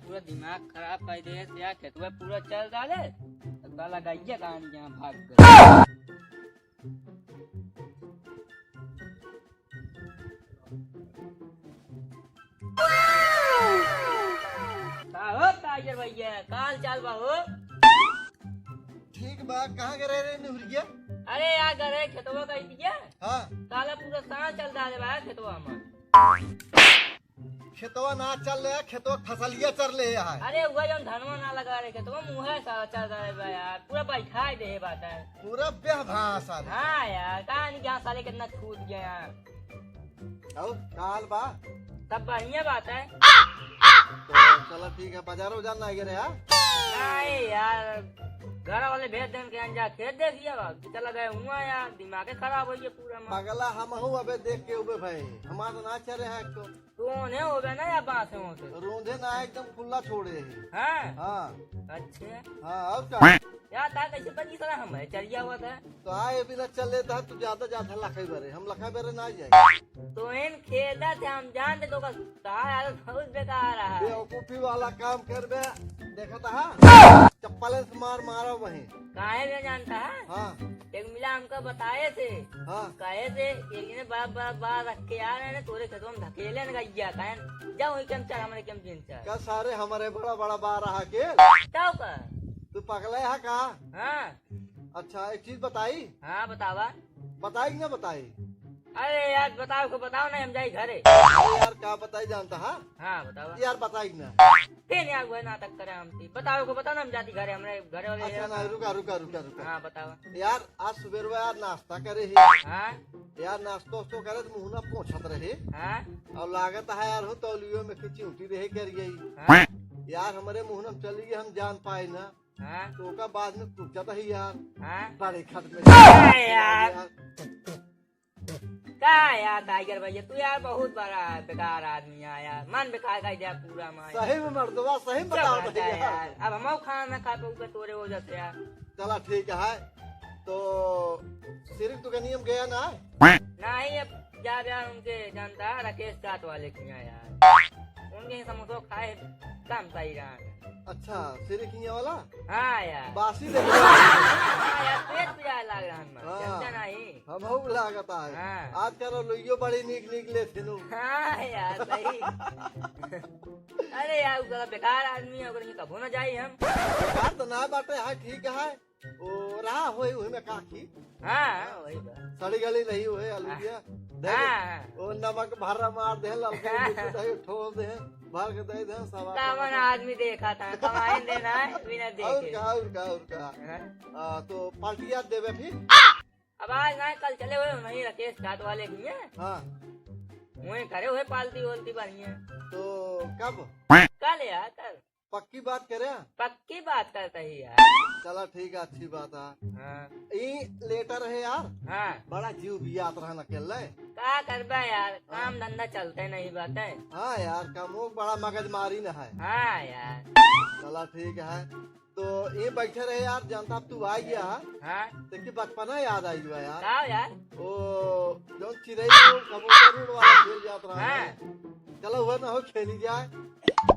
पूरा दिमाग खराब कर दे यार, खेतवा पूरा चल डाले तब लगाइए कहानी यहाँ भाग गए। हो टाइगर भैया काल चाल बाबू ठीक बा। कहाँ गए रे निहुरिया? अरे यार गरे खेतवा कह दिया हाँ काला पूरा सांस चल डाले बा खेतवा में। खेतवा ना चल रहा, खेतवा फसलिया चल रहे है। अरे हुआ जब धनवा ना लगा रहे खेतवा मुँह सारा चल डाले बा यार, पूरा बैठा दे बात है। पूरा बेह भास आ रहा। हाँ यार कहानी यहाँ साले कितना छूट गया यार। और काल बा तब बढ़िया बात है। तो चलो ठीक है, बाजारों जाना है यार। नहीं यार घर वाले भेज दें के अंजा खेत देख लिया बा चला गए हुआ यार, दिमाग खराब हो गया पूरा में। पगला हम हूँ अबे देख के उबे भाई हमारा ना चले है तो रोने हो गए ना या बांसे हो से रोंधे ना एकदम खुला छोड़े है। हाँ हाँ अच्छा हाँ और क्या यार था कैसे बनी सला हमारे चलिया हुआ था तो आए भी ना चल लेता है तू ज्यादा ज्यादा लखे बरे, हम लखा बरे ना जाए। तो इन खेदा थे हम जानते तो कहा यार बहुत बेकार रहा है। बेवकूफी वाला काम कर बे, देखा था चप्पल से मार मारा वही। काहे भी जानता है हाँ एक मिला हमको बताए थे हाँ कहे थे एक ने बड़ा बड़ा बार रख के आ रहे हैं तोरे खेतों में धकेले न गया कहे जाओ वही कम चल हमारे कम दिन चल क्या सारे हमारे बड़ा बड़ा बार रहा के जाओ का तू पगला है कहा? हाँ अच्छा एक चीज बताई, हाँ बतावा बताई कि ना बताई? अरे यार बताओ को बताओ ना हम जाए घरे। अरे यार क्या बताई जानता है? हाँ बतावा यार बताई ना। फिर यार वो नाटक करे हम थी बताओ को बताओ ना हम जाती घरे हमारे घरे वाले अच्छा ना रुका रुका रुका रुका। हाँ बतावा यार आज सुबह यार नाश्ता करे ही हाँ यार, नाश्तो तो करे तो मुँह ना पोछत रहे हाँ और लागत है यार हो तौलियो में खिंची उठी रहे कर गई हाँ यार, हमारे मुँह में चली गई हम जान पाए ना हाँ तो का बाद में पूछता ही यार हाँ बड़े खत में यार क्या यार टाइगर भैया तू यार बहुत बड़ा बेकार आदमी है यार, मन बेकार का दिया पूरा माँ सही में मर्दवा सही में बताओ तो यार। यार अब हम खाना ना खा पाऊंगा तोरे वजह से यार। चला ठीक है तो सिर्फ तो का नियम गया ना नहीं अब जा यार उनके जानता है राकेश चाट वाले के यहाँ यार उनके समोसा खाए काम सही रहा। अच्छा सिर्फ किया वाला हाँ यार बासी देख हाँ यार पेट पिया लग रहा है हाँ। समझा नहीं हम हो लागता है हाँ। आज करो लोइयो बड़ी निक निक ले थे नु। हाँ यार सही अरे यार वो बेकार आदमी है अगर कभो ना जाए हम यार तो ना बाटे है ठीक है ओ रहा होई उही में काकी हाँ वही बात सड़ी गली नहीं हुए अलुदिया हाँ ओ नमक भरा मार दे ललका मिर्च दे ठोल दे भर के दे दे सब कामन आदमी देखा था कमाई देना है बिना और देखे। का और का और का हाँ। तो पार्टी याद देवे फिर अब आज ना कल चले हुए नहीं राकेश घाट वाले की है हाँ वही करे हुए पालती वोलती बढ़िया तो कब कल यार कल पक्की बात करे? पक्की बात करता ही यार। चला ठीक है अच्छी बात है। हाँ ई लेटर है यार हाँ बड़ा जीव भी याद रहना अकेले। क्या करबा यार काम धंधा चलते नहीं बात है। हाँ यार कामों बड़ा मगजमारी न है। हाँ यार चला ठीक है तो ये बैठे रहे यार जानता तू आ गया हाँ देखिए बचपना याद आई हुआ यार क्या यार ओ जो चिड़ै कबूतर उड़ वाला खेल जात रहा है। चलो हुआ ना हो खेली जाए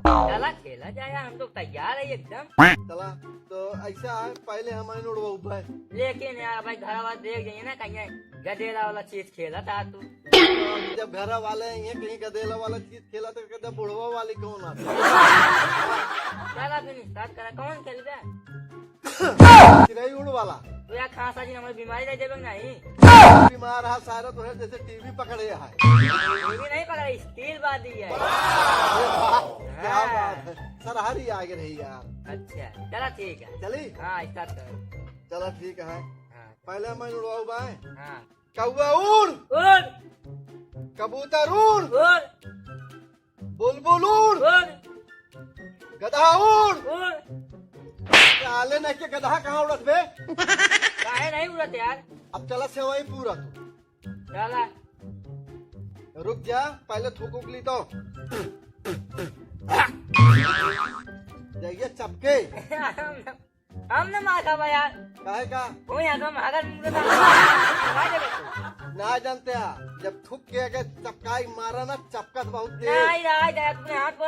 चला खेला जाए हम तो तैयार है एकदम। चला तो ऐसा है पहले हमारे उड़वा भाई लेकिन यार भाई घर वाले देख जाइए ना कहीं गधेला वाला चीज खेला था तू जब घर वाले ये कहीं गदेला वाला चीज खेला तो कहते बुढ़वा वाली कौन आता चला फिर स्टार्ट करा कौन खेल बे चिड़ै उड़ वाला तो यार खासा जी हमारी बीमारी रह जाए नहीं बीमार है सारा तो है जैसे टीवी पकड़े है ये भी नहीं पकड़ा स्टील बादी है। क्या बात है सरहरी आगे रही यार। अच्छा चला ठीक है चली हाँ स्टार्ट कर चला ठीक है हाँ पहले मैं उड़वाऊ बाय हाँ कौवा उड़ उड़ कबूतर उड़ उड़ बुलबुल उड़ उड़ गधा उड़ उड़ आले न के गधा कहाँ उड़त बे काहे नहीं उड़त यार। अब चला सेवाई पूरा तू चला रुक जा पहले थूक ली तो जाइए चपके हम न मार खा यार काहे का वो यहाँ तो मागर ना जानते हैं जब थूक के अगर चपकाई मारा ना चपकत बहुत नहीं रहा जाए अपने हाथ पर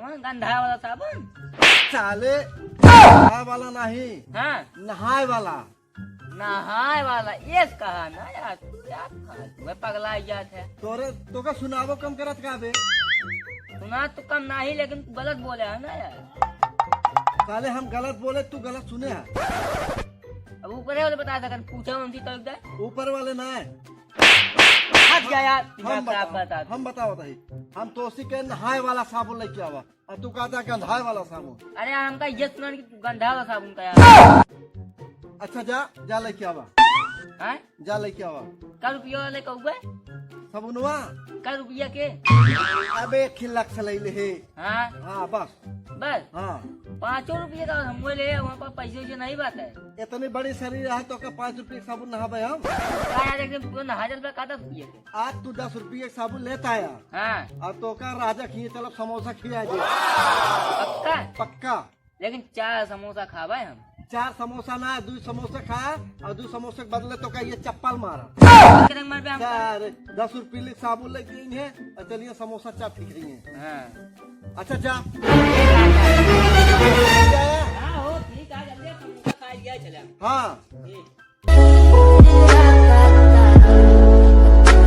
हाँ, गंधा वाला साबुन। साले नहाए वाला नहीं, हाँ नहाए वाला। नहाए वाला ये कहा ना यार, तू यार तुम्हें पगला जात है। तोरे तो का सुनावो कम करत का बे? सुना तो कम नहीं, लेकिन तू गलत बोले है ना यार। साले हम गलत बोले, तू गलत सुने है। अब ऊपर वाले बता सकन, पूछा उनकी तरफ जाए। ऊपर वाले ना है, हट जा यार, हम खराब बताओ, बता। हम बताओ भाई। हम तो उसी के नहाए वाला साबुन लेके आवा और तू कहता है गंधाए वाला साबुन। अरे यार हमका ये सुना कि तू गंधा वाला साबुन का यार। अच्छा जा जा लेके आवा, हाँ जा लेके आवा का रुपया वाले कहूँ साबुनवा। का रुपया के? अबे खिलक से ले ले। हाँ हाँ बस, बस हाँ 5 रुपये का हम ले, वहाँ पर पैसे वैसे नहीं बात है। इतनी बड़ी शरीर है तो का 5 रुपये का साबुन नहाबे हम? का यार एकदम 1000 रुपया का 10 रुपये के। आज तू 10 रुपये का साबुन लेता है हाँ और तो का राजा खिए चलो समोसा खिया जी। पक्का, पक्का। लेकिन 4 समोसा खावा हम। 4 समोसा ना, 2 समोसा खा और 2 समोसे के बदले तो का ये चप्पल मारा। कितने मार पे हम? 10 रुपये का साबुन लेके आई है और चलिए समोसा चाट लिख रही है। हाँ अच्छा जा।